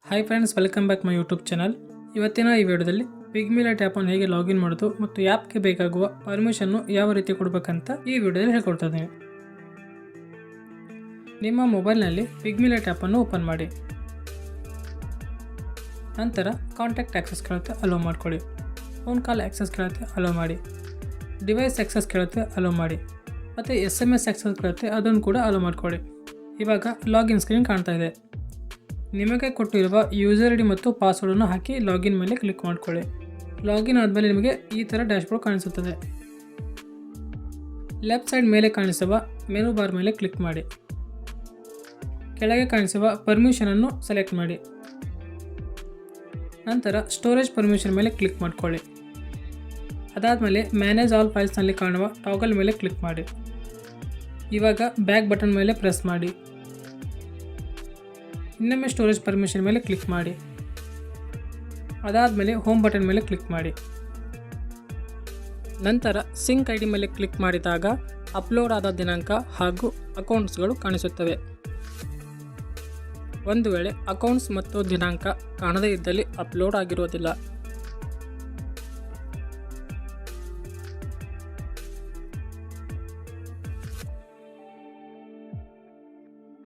Hi friends, welcome back my YouTube channel. ಇವತ್ತಿನ ಈ ವಿಡಿಯೋದಲ್ಲಿ ಪಿಗ್ಮಿಲೆಟ್ ಆ್ಯಪನ್ನು ಹೇಗೆ ಲಾಗಿನ್ ಮಾಡೋದು ಮತ್ತು ಆ್ಯಪ್ಗೆ ಬೇಕಾಗುವ ಪರ್ಮಿಷನ್ನು ಯಾವ ರೀತಿ ಕೊಡಬೇಕಂತ ಈ ವಿಡಿಯೋದಲ್ಲಿ ಹೇಳ್ಕೊಡ್ತಾ ಇದ್ದೀನಿ. ನಿಮ್ಮ ಮೊಬೈಲ್ನಲ್ಲಿ ಪಿಗ್ಮಿಲೆಟ್ ಆ್ಯಪನ್ನು ಓಪನ್ ಮಾಡಿ. ನಂತರ ಕಾಂಟ್ಯಾಕ್ಟ್ ಆಕ್ಸೆಸ್ ಕೇಳುತ್ತೆ, ಅಲೋ ಮಾಡ್ಕೊಳ್ಳಿ. ಫೋನ್ ಕಾಲ್ ಆಕ್ಸೆಸ್ ಕೇಳುತ್ತೆ, ಅಲೋ ಮಾಡಿ. ಡಿವೈಸ್ ಆಕ್ಸೆಸ್ ಕೇಳುತ್ತೆ, ಅಲೋ ಮಾಡಿ. ಮತ್ತು SMS ಆಕ್ಸೆಸ್ ಕೇಳುತ್ತೆ, ಅದನ್ನು ಕೂಡ ಅಲೋ ಮಾಡ್ಕೊಳ್ಳಿ. ಇವಾಗ ಲಾಗಿನ್ ಸ್ಕ್ರೀನ್ ಕಾಣ್ತಾ ಇದೆ. ನಿಮಗೆ ಕೊಟ್ಟಿರುವ ಯೂಸರ್ ಐಡಿ ಮತ್ತು ಪಾಸ್ವರ್ಡನ್ನು ಹಾಕಿ ಲಾಗಿನ್ ಮೇಲೆ ಕ್ಲಿಕ್ ಮಾಡಿಕೊಳ್ಳಿ. ಲಾಗಿನ್ ಆದಮೇಲೆ ನಿಮಗೆ ಈ ಥರ ಡ್ಯಾಶ್ಬೋರ್ಡ್ ಕಾಣಿಸುತ್ತದೆ. ಲೆಫ್ಟ್ ಸೈಡ್ ಮೇಲೆ ಕಾಣಿಸುವ ಮೆನು ಬಾರ್ ಮೇಲೆ ಕ್ಲಿಕ್ ಮಾಡಿ. ಕೆಳಗೆ ಕಾಣಿಸುವ ಪರ್ಮಿಷನನ್ನು ಸೆಲೆಕ್ಟ್ ಮಾಡಿ. ನಂತರ ಸ್ಟೋರೇಜ್ ಪರ್ಮಿಷನ್ ಮೇಲೆ ಕ್ಲಿಕ್ ಮಾಡಿಕೊಳ್ಳಿ. ಅದಾದಮೇಲೆ ಮ್ಯಾನೇಜ್ ಆಲ್ ಫೈಲ್ಸ್ನಲ್ಲಿ ಕಾಣುವ ಟಾಗಲ್ ಮೇಲೆ ಕ್ಲಿಕ್ ಮಾಡಿ. ಇವಾಗ ಬ್ಯಾಕ್ ಬಟನ್ ಮೇಲೆ ಪ್ರೆಸ್ ಮಾಡಿ. ಇನ್ನೊಮ್ಮೆ ಸ್ಟೋರೇಜ್ ಪರ್ಮಿಷನ್ ಮೇಲೆ ಕ್ಲಿಕ್ ಮಾಡಿ. ಅದಾದಮೇಲೆ ಹೋಮ್ ಬಟನ್ ಮೇಲೆ ಕ್ಲಿಕ್ ಮಾಡಿ. ನಂತರ ಸಿಂಕ್ ಐಡಿ ಮೇಲೆ ಕ್ಲಿಕ್ ಮಾಡಿದಾಗ ಅಪ್ಲೋಡ್ ಆದ ದಿನಾಂಕ ಹಾಗೂ ಅಕೌಂಟ್ಸ್ಗಳು ಕಾಣಿಸುತ್ತವೆ. ಒಂದು ವೇಳೆ ಅಕೌಂಟ್ಸ್ ಮತ್ತು ದಿನಾಂಕ ಕಾಣದೇ ಇದ್ದಲ್ಲಿ ಅಪ್ಲೋಡ್ ಆಗಿರುವುದಿಲ್ಲ.